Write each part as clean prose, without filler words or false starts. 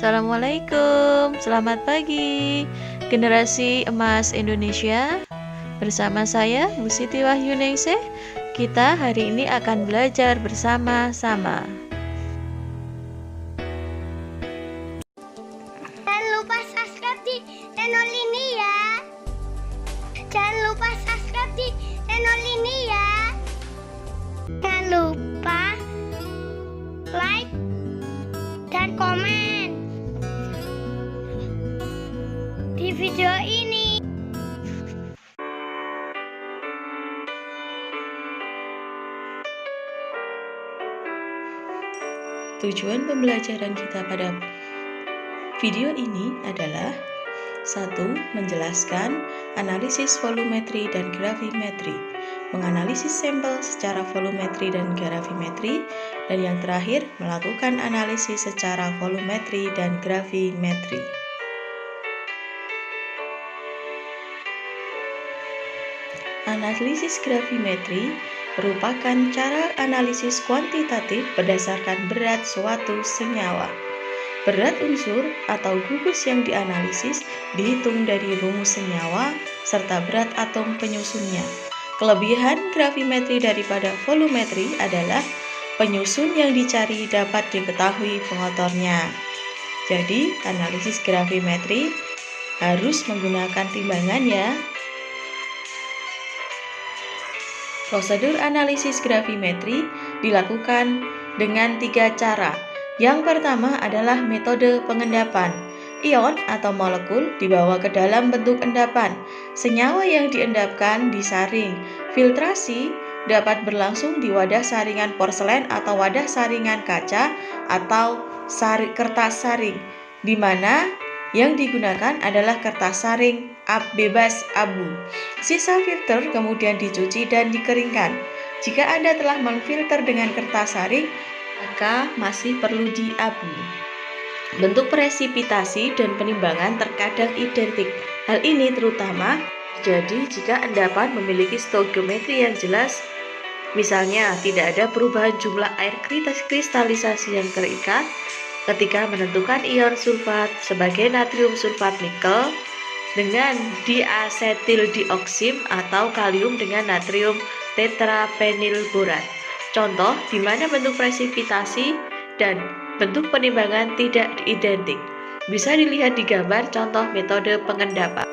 Assalamualaikum, selamat pagi generasi emas Indonesia. Bersama saya Bu Siti Wahyuningsih, kita hari ini akan belajar bersama-sama. Jangan lupa subscribe di channel ini ya. Jangan lupa subscribe di channel ini ya. Jangan lupa like dan komen di video ini. Tujuan pembelajaran kita pada video ini adalah 1. Menjelaskan analisis volumetri dan gravimetri, menganalisis sampel secara volumetri dan gravimetri, dan yang terakhir melakukan analisis secara volumetri dan gravimetri. Analisis gravimetri merupakan cara analisis kuantitatif berdasarkan berat suatu senyawa. Berat unsur atau gugus yang dianalisis dihitung dari rumus senyawa serta berat atom penyusunnya. Kelebihan gravimetri daripada volumetri adalah penyusun yang dicari dapat diketahui pengotornya. Jadi, analisis gravimetri harus menggunakan timbangan ya. Prosedur analisis gravimetri dilakukan dengan 3 cara. Yang pertama adalah metode pengendapan. Ion atau molekul dibawa ke dalam bentuk endapan. Senyawa yang diendapkan disaring. Filtrasi dapat berlangsung di wadah saringan porselen atau wadah saringan kaca atau kertas saring, di mana yang digunakan adalah kertas saring bebas abu. Sisa filter kemudian dicuci dan dikeringkan. Jika Anda telah memfilter dengan kertas saring, maka masih perlu diabu. Bentuk presipitasi dan penimbangan terkadang identik. Hal ini terutama terjadi jika endapan memiliki stoikiometri yang jelas. Misalnya, tidak ada perubahan jumlah air kristalisasi yang terikat ketika menentukan ion sulfat sebagai natrium sulfat nikel dengan diasetil dioksim atau kalium dengan natrium tetrapenil borat. Contoh di mana bentuk presipitasi dan bentuk penimbangan tidak identik. Bisa dilihat di gambar contoh metode pengendapan.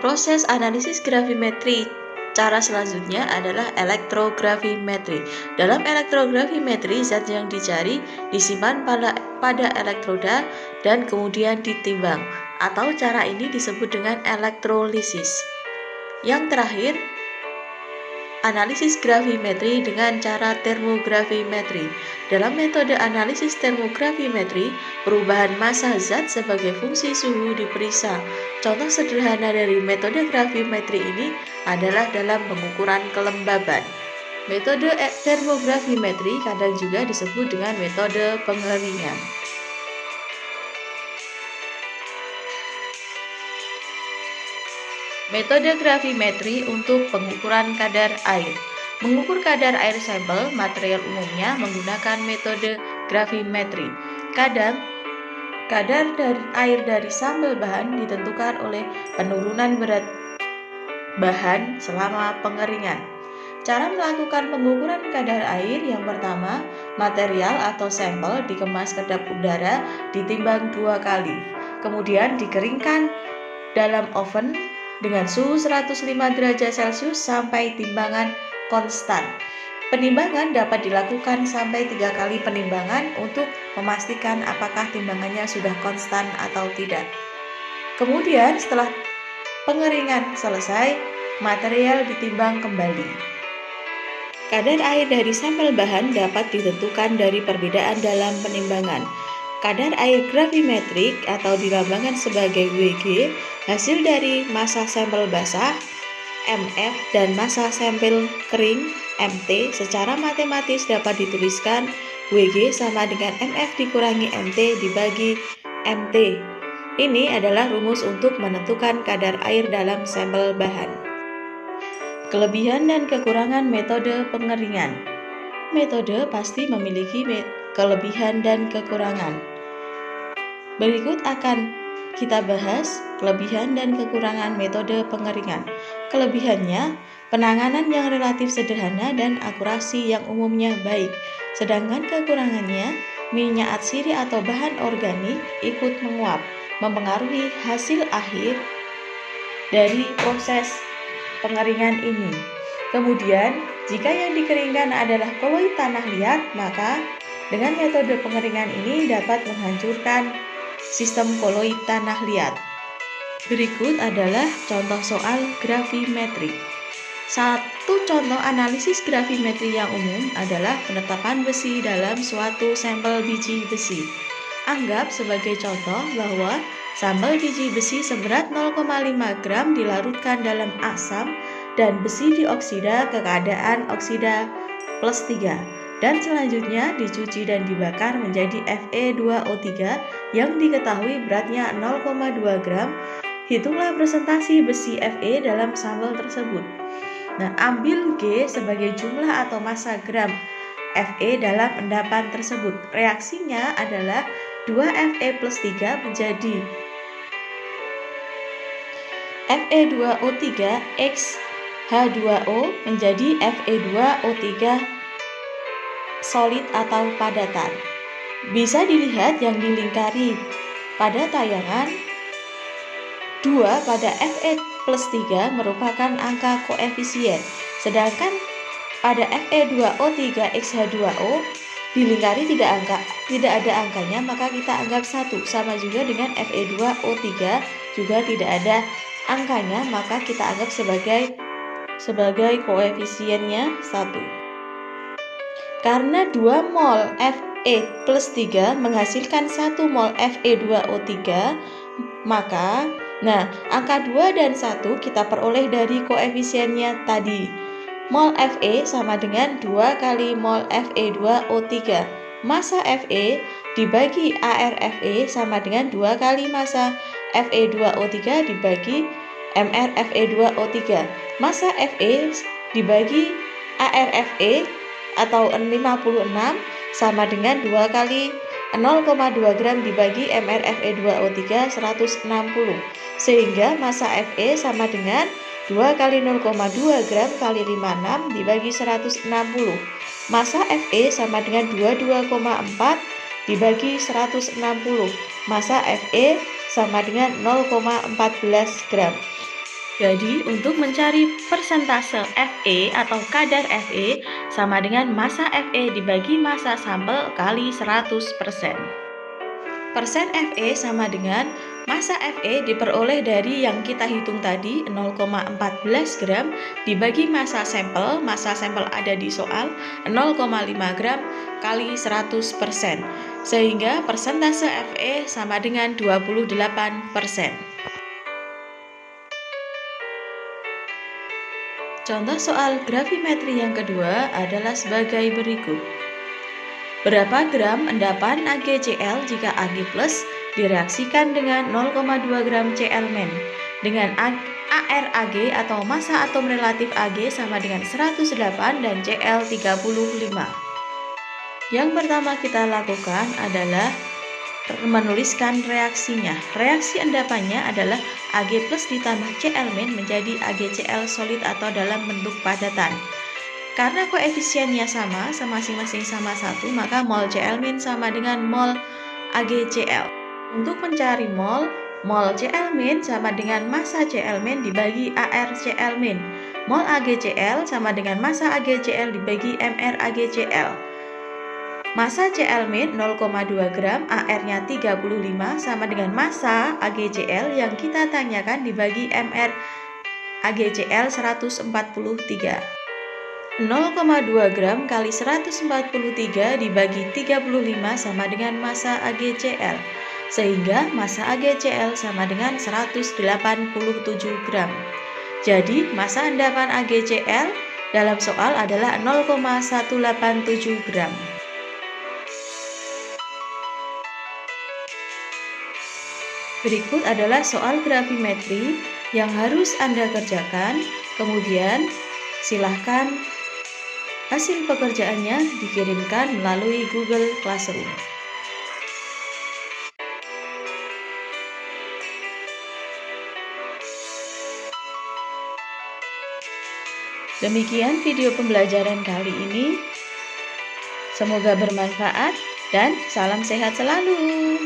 Proses analisis gravimetri. Cara selanjutnya adalah elektrogravimetri. Dalam elektrogravimetri, zat yang dicari disimpan pada elektroda dan kemudian ditimbang, atau cara ini disebut dengan elektrolisis. Yang terakhir, analisis gravimetri dengan cara termogravimetri. Dalam metode analisis termogravimetri, perubahan massa zat sebagai fungsi suhu diperiksa. Contoh sederhana dari metode gravimetri ini adalah dalam pengukuran kelembaban. Metode termogravimetri kadang juga disebut dengan metode pengeringan. Metode gravimetri untuk pengukuran kadar air. Mengukur kadar air sampel material umumnya menggunakan metode gravimetri. Kadar air dari sampel bahan ditentukan oleh penurunan berat bahan selama pengeringan. Cara melakukan pengukuran kadar air yang pertama, material atau sampel dikemas kedap udara ditimbang 2 kali. Kemudian dikeringkan dalam oven dengan suhu 105 derajat Celcius sampai timbangan konstan. Penimbangan dapat dilakukan sampai 3 kali penimbangan untuk memastikan apakah timbangannya sudah konstan atau tidak. Kemudian setelah pengeringan selesai, material ditimbang kembali. Kadar air dari sampel bahan dapat ditentukan dari perbedaan dalam penimbangan. Kadar air gravimetrik atau dilambangkan sebagai Wg, hasil dari massa sampel basah MF dan massa sampel kering MT. Secara matematis dapat dituliskan Wg sama dengan MF dikurangi MT dibagi MT. Ini adalah rumus untuk menentukan kadar air dalam sampel bahan. Kelebihan dan kekurangan metode pengeringan. Metode pasti memiliki kelebihan dan kekurangan. Berikut akan kita bahas kelebihan dan kekurangan metode pengeringan. Kelebihannya, penanganan yang relatif sederhana dan akurasi yang umumnya baik. Sedangkan kekurangannya, minyak atsiri atau bahan organik ikut menguap, mempengaruhi hasil akhir dari proses pengeringan ini. Kemudian, jika yang dikeringkan adalah koloid tanah liat, maka dengan metode pengeringan ini dapat menghancurkan sistem koloid tanah liat. Berikut adalah contoh soal gravimetri. Satu contoh analisis gravimetri yang umum adalah penetapan besi dalam suatu sampel biji besi. Anggap sebagai contoh bahwa sampel biji besi seberat 0,5 gram dilarutkan dalam asam dan besi dioksida ke keadaan oksida plus 3 dan selanjutnya dicuci dan dibakar menjadi Fe2O3 yang diketahui beratnya 0,2 gram. Hitunglah presentasi besi Fe dalam sampel tersebut. Nah, ambil G sebagai jumlah atau massa gram Fe dalam endapan tersebut. Reaksinya adalah 2Fe plus 3 menjadi Fe2O3 X H2O menjadi Fe2O3 solid atau padatan. Bisa dilihat yang dilingkari pada tayangan 2 pada Fe plus 3 merupakan angka koefisien, sedangkan pada Fe2O3 XH2O dilingkari tidak ada angkanya, maka kita anggap 1. Sama juga dengan Fe2O3 juga tidak ada angkanya, maka kita anggap sebagai koefisiennya 1. Karena 2 mol Fe plus 3 menghasilkan 1 mol Fe2O3, maka angka 2 dan 1 kita peroleh dari koefisiennya tadi. Mol Fe sama dengan 2 kali mol Fe2O3. Massa Fe dibagi ArFe sama dengan 2 kali massa Fe2O3 dibagi MrFe2O3. Massa Fe dibagi ArFe atau 56 sama dengan 2 kali 0,2 gram dibagi MrFe2O3 160, sehingga massa Fe sama dengan 2 kali 0,2 gram kali 56 dibagi 160. Massa Fe sama dengan 22,4 dibagi 160. Massa Fe sama dengan 0,14 gram. Jadi, untuk mencari persentase Fe atau kadar Fe sama dengan massa Fe dibagi massa sampel kali 100%. Persen Fe sama dengan massa Fe diperoleh dari yang kita hitung tadi 0,14 gram dibagi massa sampel ada di soal 0,5 gram kali 100%, sehingga persentase Fe sama dengan 28%. Contoh soal gravimetri yang kedua adalah sebagai berikut. Berapa gram endapan AgCl jika Ag+ direaksikan dengan 0,2 gram Cl-. Dengan ArAg atau massa atom relatif Ag sama dengan 108 dan Cl 35. Yang pertama kita lakukan adalah menuliskan reaksinya. Reaksi endapannya adalah Ag+ ditambah Cl- menjadi AgCl solid atau dalam bentuk padatan. Karena koefisiennya sama, masing-masing sama 1, maka mol Cl- sama dengan mol AgCl. Untuk mencari mol Cl- sama dengan massa Cl- dibagi ArCl-. Mol AgCl sama dengan massa AgCl dibagi MrAgCl. Massa Cl- 0,2 gram, Ar-nya 35 sama dengan massa AgCl yang kita tanyakan dibagi MrAgCl 143. 0,2 gram kali 143 dibagi 35 sama dengan massa AgCl, sehingga massa AgCl sama dengan 187 gram. Jadi massa endapan AgCl dalam soal adalah 0,187 gram. Berikut adalah soal gravimetri yang harus Anda kerjakan. Kemudian silahkan Hasil pekerjaannya dikirimkan melalui Google Classroom. Demikian video pembelajaran kali ini. Semoga bermanfaat dan salam sehat selalu.